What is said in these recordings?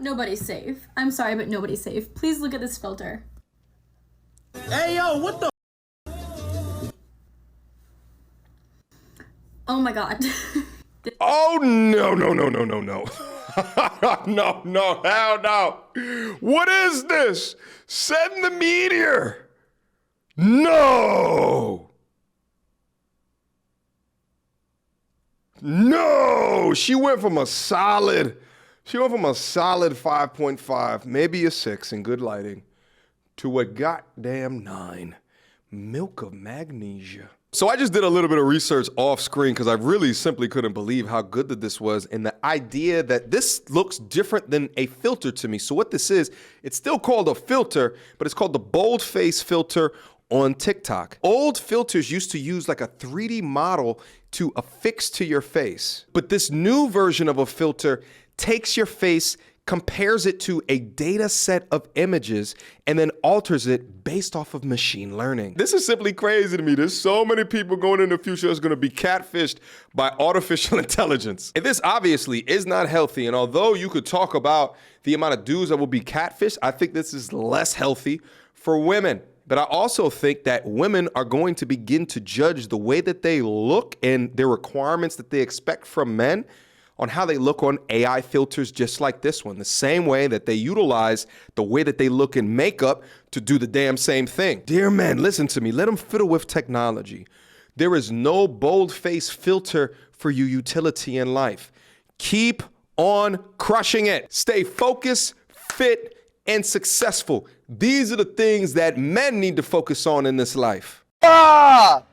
Nobody's safe. I'm sorry, but nobody's safe. Please look at this filter. Hey, yo, what the? Oh my god. Oh, no, no, no, no, no, no. No, no, hell no. What is this? Send the meteor. No. No. She went from a solid 5.5, maybe a 6 in good lighting, to a goddamn 9. Milk of magnesia. So I just did a little bit of research off screen because I really simply couldn't believe how good that this was, and the idea that this looks different than a filter to me. So what this is, it's still called a filter, but it's called the boldface filter on TikTok. Old filters used to use like a 3D model to affix to your face, but this new version of a filter takes your face, compares it to a data set of images, and then alters it based off of machine learning. This is simply crazy to me. There's so many people going in the future that's gonna be catfished by artificial intelligence. And this obviously is not healthy, and although you could talk about the amount of dudes that will be catfished, I think this is less healthy for women. But I also think that women are going to begin to judge the way that they look and their requirements that they expect from men on how they look on AI filters just like this one, the same way that they utilize the way that they look in makeup to do the damn same thing. Dear men, listen to me, let them fiddle with technology. There is no bold-face filter for your utility in life. Keep on crushing it. Stay focused, fit, and successful. These are the things that men need to focus on in this life.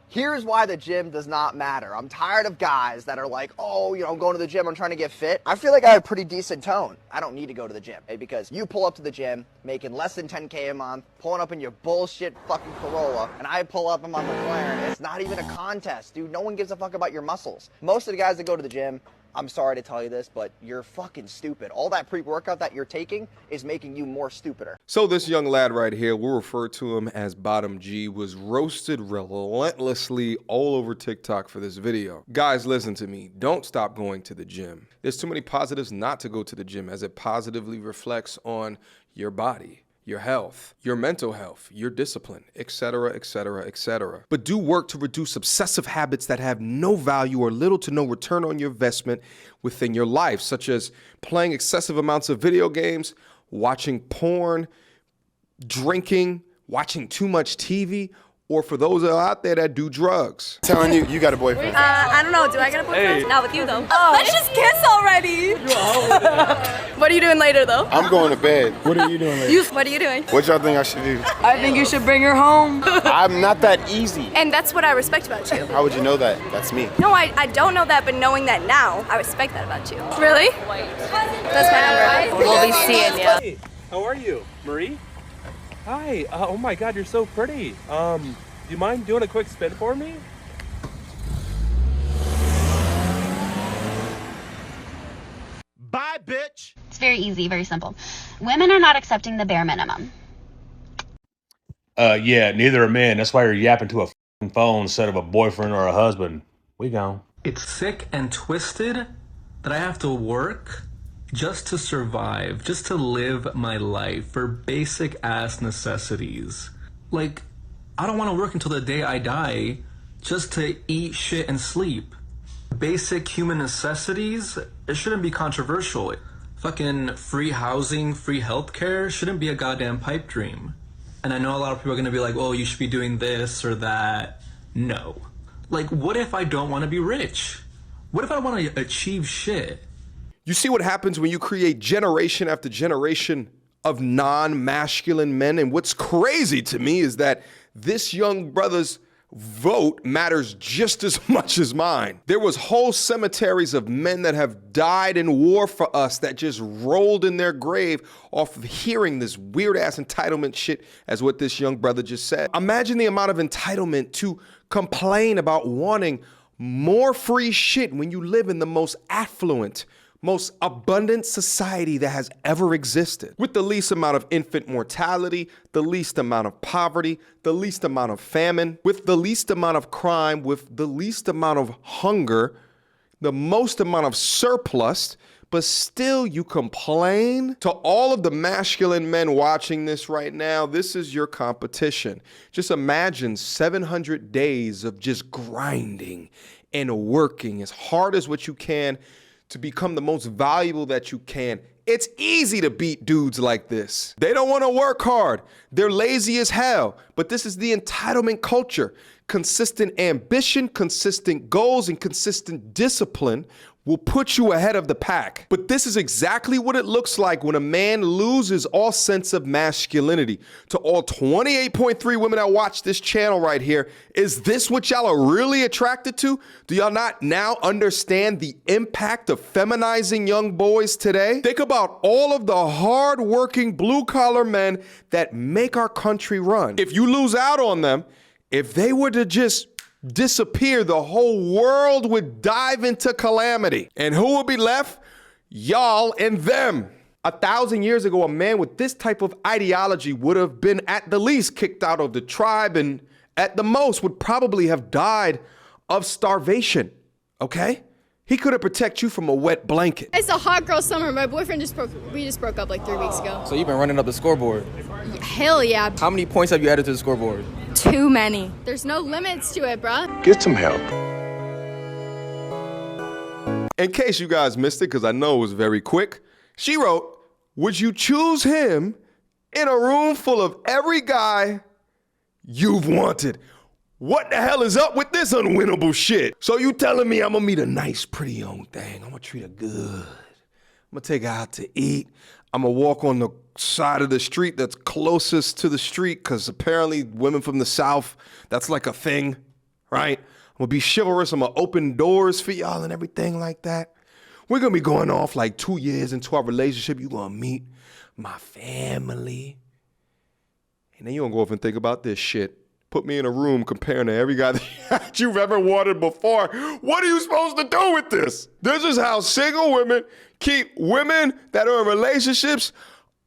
Here's why the gym does not matter. I'm tired of guys that are like, oh, I'm going to the gym, I'm trying to get fit. I feel like I have a pretty decent tone. I don't need to go to the gym, because you pull up to the gym, making less than 10K a month, pulling up in your bullshit fucking Corolla, and I pull up in my McLaren. It's not even a contest, dude. No one gives a fuck about your muscles. Most of the guys that go to the gym, I'm sorry to tell you this, but you're fucking stupid. All that pre-workout that you're taking is making you more stupider. So this young lad right here, we'll refer to him as Bottom G, was roasted relentlessly all over TikTok for this video. Guys, listen to me. Don't stop going to the gym. There's too many positives not to go to the gym, as it positively reflects on your body, your health, your mental health, your discipline, etc., etc., etc. But do work to reduce obsessive habits that have no value or little to no return on your investment within your life, such as playing excessive amounts of video games, watching porn, drinking, watching too much TV, or for those that are out there that do drugs. Telling you got a boyfriend. I don't know. Do I get a boyfriend? Hey. Not with you, though. Oh, let's just kiss already. What are you doing later, though? I'm going to bed. What are you doing later? What are you doing? What y'all think I should do? I think you should bring her home. I'm not that easy. And that's what I respect about you. How would you know that? That's me. No, I don't know that, but knowing that now, I respect that about you. Really? That's my number. We'll be seeing you. Hey, how are you? Marie? Hi. Oh my God, you're so pretty. Do you mind doing a quick spin for me? Bye, bitch. It's very easy, very simple. Women are not accepting the bare minimum. Yeah, neither are men. That's why you're yapping to a f***ing phone instead of a boyfriend or a husband. We gone. It's sick and twisted that I have to work just to survive, just to live my life for basic ass necessities. Like, I don't want to work until the day I die just to eat, shit, and sleep. Basic human necessities, it shouldn't be controversial. Fucking free housing, free healthcare shouldn't be a goddamn pipe dream. And I know a lot of people are gonna be like, oh, you should be doing this or that. No. Like, what if I don't want to be rich? What if I want to achieve shit? You see what happens when you create generation after generation of non-masculine men? And what's crazy to me is that this young brother's vote matters just as much as mine. There was whole cemeteries of men that have died in war for us that just rolled in their grave off of hearing this weird ass entitlement shit, as what this young brother just said. Imagine the amount of entitlement to complain about wanting more free shit when you live in the most affluent, most abundant society that has ever existed, with the least amount of infant mortality, the least amount of poverty, the least amount of famine, with the least amount of crime, with the least amount of hunger, the most amount of surplus, but still you complain? To all of the masculine men watching this right now, this is your competition. Just imagine 700 days of just grinding and working as hard as what you can to become the most valuable that you can. It's easy to beat dudes like this. They don't want to work hard. They're lazy as hell. But this is the entitlement culture. Consistent ambition, consistent goals, and consistent discipline will put you ahead of the pack. But this is exactly what it looks like when a man loses all sense of masculinity. To all 28.3 women that watch this channel right here, is this what y'all are really attracted to? Do y'all not now understand the impact of feminizing young boys today? Think about all of the hard-working blue-collar men that make our country run. If you lose out on them, if they were to just disappear, the whole world would dive into calamity. And who would be left? Y'all and them. 1,000 years ago, a man with this type of ideology would have been at the least kicked out of the tribe and at the most would probably have died of starvation, okay? He couldn't protect you from a wet blanket. It's a hot girl summer. My boyfriend we just broke up like 3 weeks ago. So you've been running up the scoreboard? Hell yeah. How many points have you added to the scoreboard? Too many. There's no limits to it, bruh. Get some help. In case you guys missed it, because I know it was very quick, she wrote, would you choose him in a room full of every guy you've wanted? What the hell is up with this unwinnable shit? So you telling me I'm gonna meet a nice, pretty young thing. I'm gonna treat her good. I'm gonna take her out to eat. I'm gonna walk on the side of the street that's closest to the street because apparently women from the South, that's like a thing, right? I'm gonna be chivalrous. I'm gonna open doors for y'all and everything like that. We're gonna be going off like 2 years into our relationship. You gonna meet my family. And then you gonna go off and think about this shit. Put me in a room comparing to every guy that you've ever wanted before. What are you supposed to do with this? This is how single women keep women that are in relationships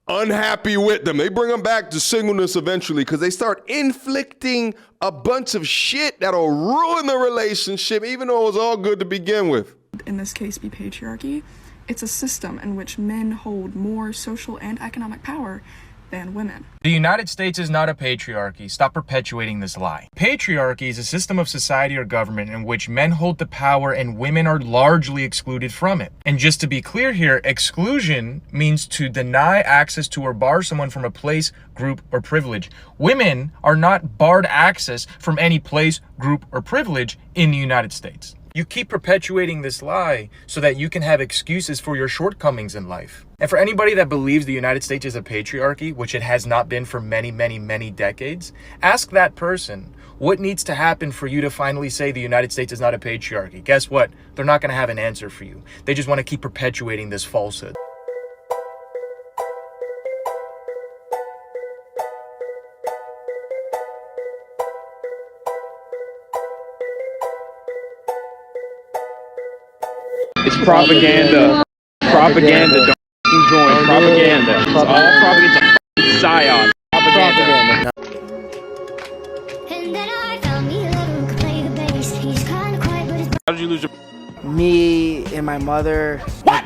unhappy with them. They bring them back to singleness eventually because they start inflicting a bunch of shit that'll ruin the relationship even though it was all good to begin with. In this case, be patriarchy. It's a system in which men hold more social and economic power than women. The United States is not a patriarchy. Stop perpetuating this lie. Patriarchy is a system of society or government in which men hold the power and women are largely excluded from it. And just to be clear here, exclusion means to deny access to or bar someone from a place, group, or privilege. Women are not barred access from any place, group, or privilege in the United States. You keep perpetuating this lie so that you can have excuses for your shortcomings in life. And for anybody that believes the United States is a patriarchy, which it has not been for many, many, many decades, ask that person what needs to happen for you to finally say the United States is not a patriarchy. Guess what? They're not going to have an answer for you. They just want to keep perpetuating this falsehood. It's propaganda. Propaganda. Don't join. Propaganda. It's all propaganda. Psyop. Propaganda. How did you lose your... Me and my mother,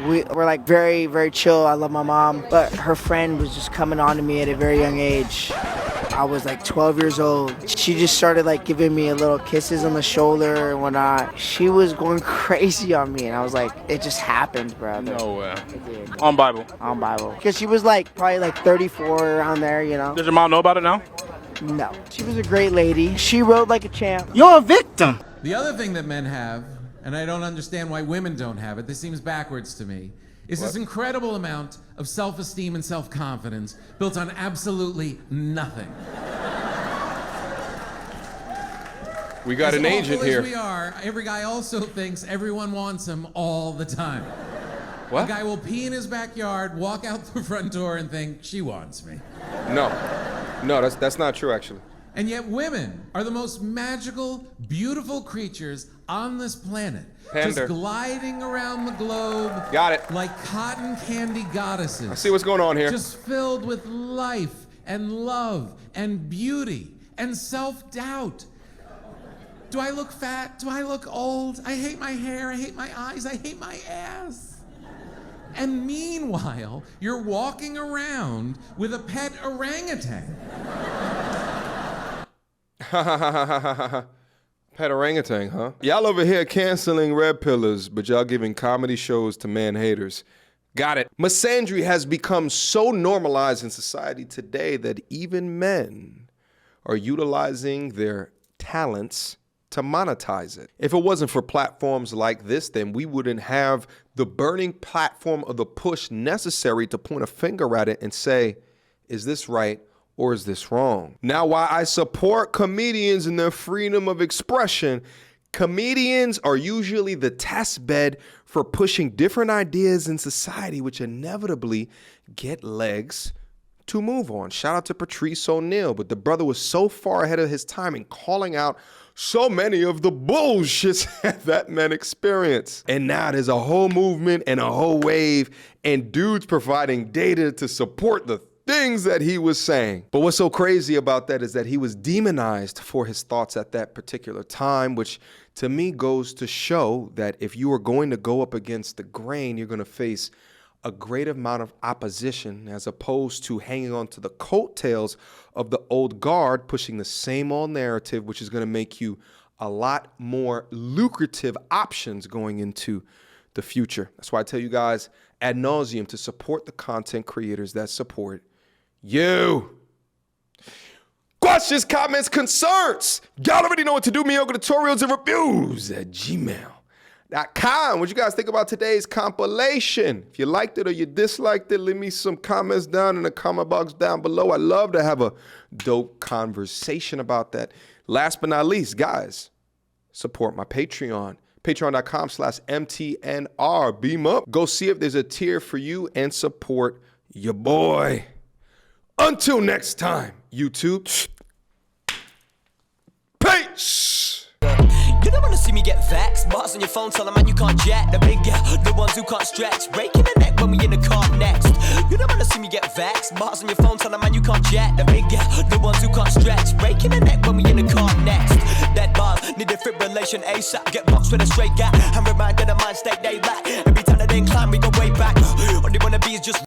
we're like very, very chill. I love my mom, but her friend was just coming on to me at a very young age. I was like 12 years old. She just started like giving me a little kisses on the shoulder and whatnot. She was going crazy on me and I was like, it just happened, bro. No way. On Bible. On Bible. Because she was like probably like 34 around there, you know. Does your mom know about it now? No. She was a great lady. She rode like a champ. You're a victim. The other thing that men have, and I don't understand why women don't have it, this seems backwards to me, is this incredible amount of self-esteem and self-confidence built on absolutely nothing. We got an agent here. As we are, every guy also thinks everyone wants him all the time. What? A guy will pee in his backyard, walk out the front door and think, she wants me. No, that's not true actually. And yet women are the most magical, beautiful creatures on this planet. Pander. Just gliding around the globe. Got it. Like cotton candy goddesses. I see what's going on here. Just filled with life and love and beauty and self-doubt. Do I look fat? Do I look old? I hate my hair. I hate my eyes. I hate my ass. And meanwhile, you're walking around with a pet orangutan. Pet orangutan, huh? Y'all over here canceling red pillars, but y'all giving comedy shows to man haters. Got it. Misandry has become so normalized in society today that even men are utilizing their talents to monetize it. If it wasn't for platforms like this, then we wouldn't have the burning platform of the push necessary to point a finger at it and say, is this right or is this wrong? Now, while I support comedians and their freedom of expression, comedians are usually the test bed for pushing different ideas in society, which inevitably get legs to move on. Shout out to Patrice O'Neal, but the brother was so far ahead of his time in calling out so many of the bullshits that men experience. And now there's a whole movement and a whole wave and dudes providing data to support the things that he was saying. But what's so crazy about that is that he was demonized for his thoughts at that particular time, which to me goes to show that if you are going to go up against the grain, you're going to face a great amount of opposition as opposed to hanging on to the coattails of the old guard, pushing the same old narrative, which is going to make you a lot more lucrative options going into the future. That's why I tell you guys ad nauseum to support the content creators that support you. Questions, comments, concerns. Y'all already know what to do. Mediocre tutorials and reviews at gmail.com. What you guys think about today's compilation? If you liked it or you disliked it, leave me some comments down in the comment box down below. I'd love to have a dope conversation about that. Last but not least, guys, support my Patreon. Patreon.com/MTandR. Beam up. Go see if there's a tier for you and support your boy. Until next time, YouTube. Peace. You don't wanna see me get vexed. Bars on your phone, tell a man you can't jack. The big the ones who can't stretch. Breaking the neck when we in the car next. You don't wanna see me get vexed. Bars on your phone, tell a man you can't jack. The big the ones who can't stretch. Breaking the neck when we in the car next. That bars need defibrillation ASAP. Get boxed with a straight gap. I'm reminded of mind state they lack. Every time that they climb, we go way back. All they wanna be is just